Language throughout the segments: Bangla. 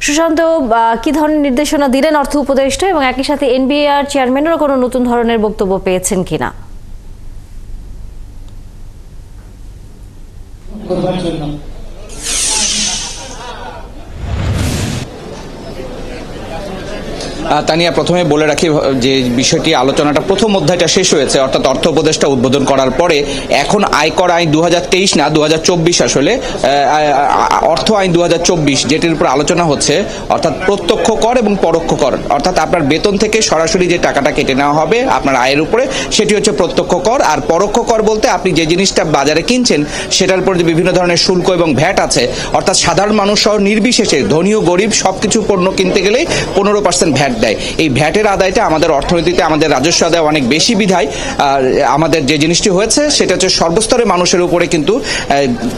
সুশান্ত, কি ধরনের নির্দেশনা দিলেন অর্থ উপদেষ্টা এবং একই সাথে এনবিআর চেয়ারম্যানেরও কোনো নতুন ধরনের বক্তব্য পেয়েছেন কিনা? তানিয়া, প্রথমে বলে রাখি যে বিষয়টি আলোচনাটা প্রথম অধ্যায়টা শেষ হয়েছে, অর্থাৎ অর্থ উপদেষ্টা উদ্বোধন করার পরে এখন আয়কর আইন 2023 না 2024 আসলে অর্থ আইন 2024 যেটির উপর আলোচনা হচ্ছে, অর্থাৎ প্রত্যক্ষ কর এবং পরোক্ষ কর, অর্থাৎ আপনার বেতন থেকে সরাসরি যে টাকাটা কেটে নেওয়া হবে আপনার আয়ের উপরে, সেটি হচ্ছে প্রত্যক্ষ কর। আর পরোক্ষ কর বলতে আপনি যে জিনিসটা বাজারে কিনছেন সেটার উপর যে বিভিন্ন ধরনের শুল্ক এবং ভ্যাট আছে, অর্থাৎ সাধারণ মানুষ সহ নির্বিশেষে ধনী ও গরিব সবকিছু পণ্য কিনতে গেলেই 15% ভ্যাট দেয়। এই ভ্যাটের আদায়টা আমাদের অর্থনীতিতে আমাদের রাজস্ব আদায় অনেক বেশি বিধায় আমাদের যে জিনিসটি হয়েছে সেটা হচ্ছে সর্বস্তরের মানুষের উপরে কিন্তু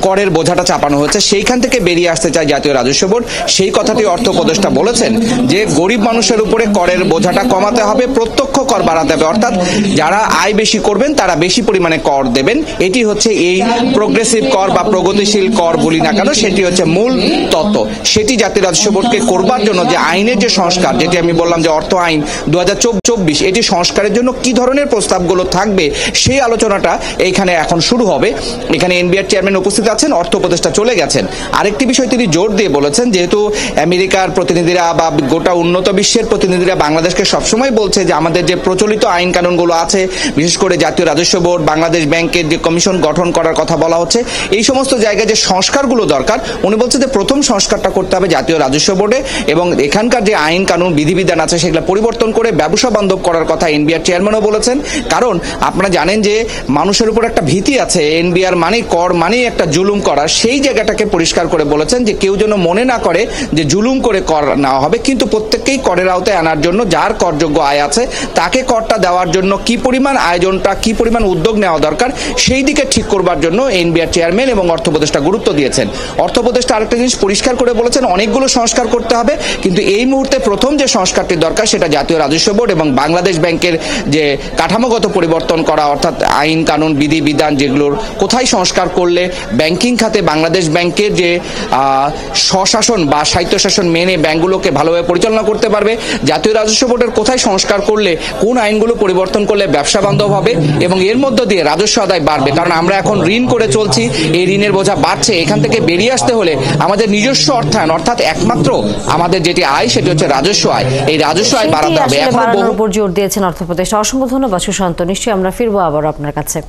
করের বোঝাটা চাপানো হয়েছে। সেইখান থেকে বেরিয়ে আসতে চায় জাতীয় রাজস্ব বোর্ড। সেই কথাটি অর্থ উপদেষ্টা বলেছেন যে গরিব মানুষের উপরে করের বোঝাটা কমাতে হবে, প্রত্যক্ষ কর বাড়াতে হবে, অর্থাৎ যারা আয় বেশি করবেন তারা বেশি পরিমাণে কর দেবেন। এটি হচ্ছে এই প্রোগ্রেসিভ কর বা প্রগতিশীল কর বলি না কেন, সেটি হচ্ছে মূল তত্ত্ব। সেটি জাতীয় রাজস্ব বোর্ডকে করবার জন্য যে আইনের যে সংস্কার, যেটি আমি বললাম যে অর্থ আইন 2024, এটি সংস্কারের জন্য কি ধরনের প্রস্তাবগুলো থাকবে সেই আলোচনাটা এইখানে এখন শুরু হবে। এখানে এনবিআর চেয়ারম্যান উপস্থিত আছেন, অর্থ উপদেষ্টা চলে গেছেন। আরেকটি বিষয় তিনি জোর দিয়ে বলেছেন, যেহেতু আমেরিকার প্রতিনিধিরা বা গোটা উন্নত বিশ্বের প্রতিনিধিরা বাংলাদেশকে সবসময় বলছে যে আমাদের যে প্রচলিত আইন কানুনগুলো আছে, বিশেষ করে জাতীয় রাজস্ব বোর্ড, বাংলাদেশ ব্যাংকের যে কমিশন গঠন করার কথা বলা হচ্ছে, এই সমস্ত জায়গায় যে সংস্কারগুলো দরকার, উনি বলছে যে প্রথম সংস্কারটা করতে হবে জাতীয় রাজস্ব বোর্ডে এবং এখানকার যে আইন কানুন বিধিবিধান আছে সেগুলো পরিবর্তন করে ব্যবসা বান্ধব করার কথা এনবিআর চেয়ারম্যানও বলেছেন। কারণ আপনারা জানেন যে মানুষের উপর একটা ভীতি আছে, এনবিআর মানে কর মানেই একটা জুলুম করা। সেই জায়গাটাকে পরিষ্কার করে বলেছেন যে কেউ যেন মনে না করে যে জুলুম করে কর নেওয়া হবে, কিন্তু প্রত্যেককেই করের আওতায় আনার জন্য যার করযোগ্য আয় আছে তাকে করটা দেওয়ার জন্য কি পরিমাণ আয়োজনটা, কি পরিমাণ উদ্যোগ নেওয়া দরকার সেই দিকে ঠিক করবার জন্য এনবিআর চেয়ারম্যান এবং অর্থ উপদেষ্টা গুরুত্ব দিয়েছেন। অর্থ উপদেষ্টা আরেকটা জিনিস পরিষ্কার করে বলেছেন, অনেকগুলো সংস্কার করতে হবে, কিন্তু এই মুহূর্তে প্রথম যে সংস্কারটি দরকার সেটা জাতীয় রাজস্ব বোর্ড এবং বাংলাদেশ ব্যাংকের যে কাঠামোগত পরিবর্তন করা, অর্থাৎ আইন কানুন বিধিবিধান যেগুলোর কোথায় সংস্কার করলে ব্যাংকিং খাতে বাংলাদেশ ব্যাংকের যে স্বশাসন বা স্বায়ত্তশাসন মেনে ব্যাংকগুলোকে ভালোভাবে পরিচালনা করতে পারবে, জাতীয় রাজস্ব বোর্ডের কোথায় সংস্কার করলে কোন আইনগুলো পরিবর্তন করলে ব্যবসা বান্ধব হবে এবং এর মধ্য দিয়ে রাজস্ব আদায় বাড়বে। কারণ আমরা এখন ঋণ করে চলছি, এই ঋণের বোঝা বাড়ছে। এখান থেকে বেরিয়ে আসতে হলে আমাদের নিজস্ব অর্থায়ন, অর্থাৎ একমাত্র আমাদের যেটি আয় সেটি হচ্ছে রাজস্ব আয়, এই রাজস্ব আয় বাড়াতে হবে। এখন বহু জোর দিয়েছেন অর্থ উপদেষ্টা। অসংখ্য ধন্যবাদ সুশান্ত। নিশ্চয়ই আমরা ফিরবো আবার আপনার কাছে।